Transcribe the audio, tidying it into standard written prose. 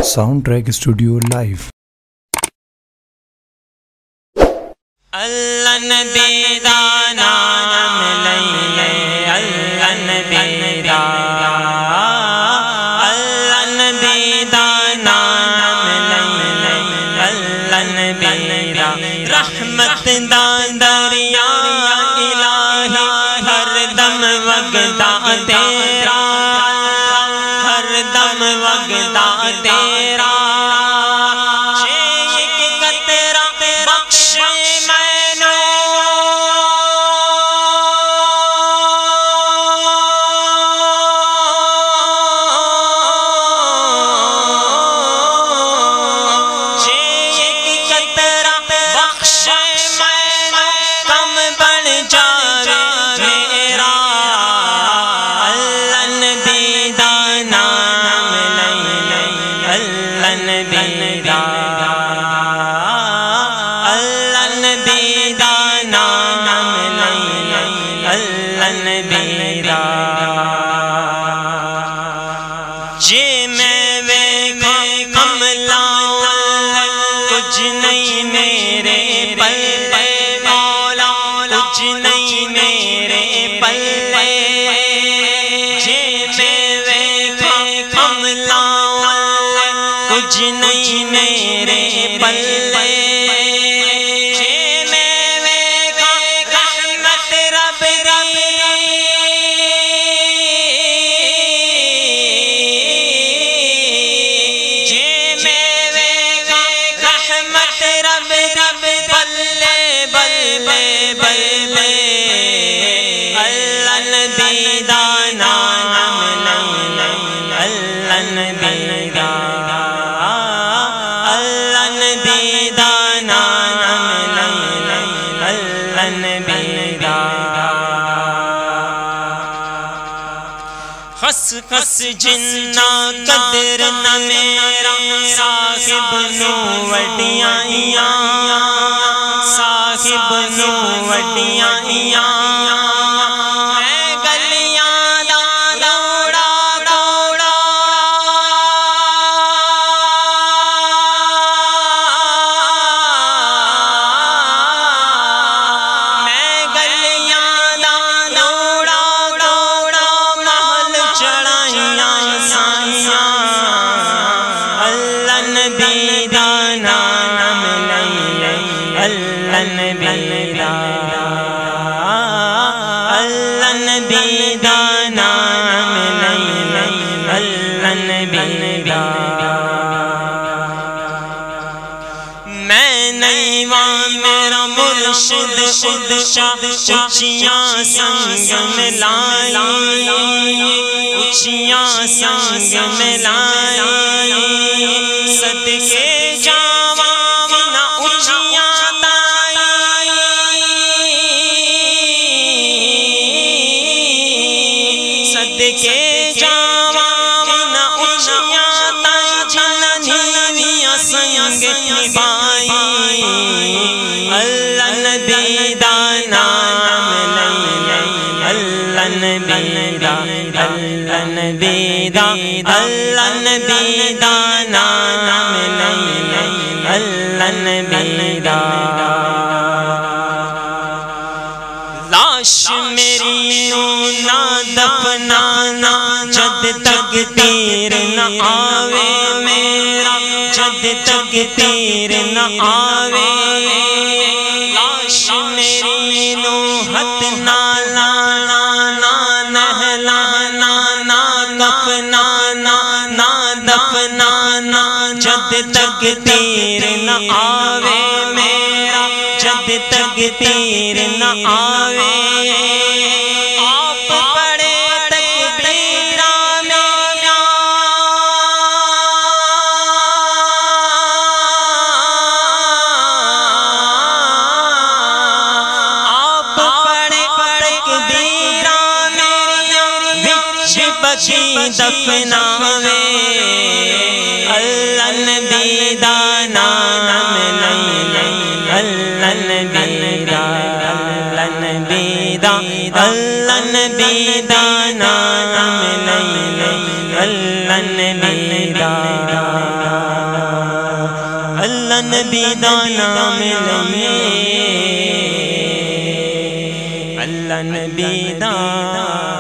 Sound track studio live. Allah نبی دا نام لئیے، اللہ نبی دا، اللہ نبی دا نام لئیے، اللہ نبی دا، رحمت دا دریا الہی ہر دم وگدا تیرا، ہر دم وگدا تیرا، جے میں ویکھا کملا کچھ نہیں میرے پلے مولا، کچھ نہیں میرے پلے، جے میں ویکھا کملا کچھ نہیں میرے پلے، خس خس جنہ قدر نہ میرا صاحب نو وڈیاں، صاحب نو وڈیاں، اے گلیاں دا روڑا روڑا، میں گلیاں دا روڑا روڑا محل چڑھائیاں سائیاں، اللہ نبی دا نام لئیے، اللہ نبی دا، اللہ نبی دا نام لئیے، اللہ نبی دا، میں نہیں وہاں میرا مرشد اچھیاں سنگ ملائی، اچھیاں سنگ ملائی، صدقے جاواں نہ اچھیاں تائی، صدقے جاواں نہ اچھیاں تائی، جنہ نیویاں سنگ نبھائی، اللہ نبی دا نام لئیے، اللہ نبی دا، اللہ نبی دا، اللہ نبی دا نام لئیے، اللہ نبی دا، لاش میری نہ دفنانا جد تک تیر نہ آوے میرا، جد تک تیر نہ آوے، لاش میری نو ہاتھ نہ لانا، نہ نہلانا، نہ کفنانا، نہ دفنانا، جد تک تیر نہ آوے میرا، جد تک تیر نہ آوے، آپ پڑھے تکبیراں میرا، آپ پڑھے تکبیراں میرا، وچ بچی دفناوے، اللہ نبی دا نام لئیے، اللہ نبی دا، اللہ نبی دا، اللہ نبی دا نام لئیے، اللہ نبی دا۔ نبی دا نام لئیے اللہ نبی دا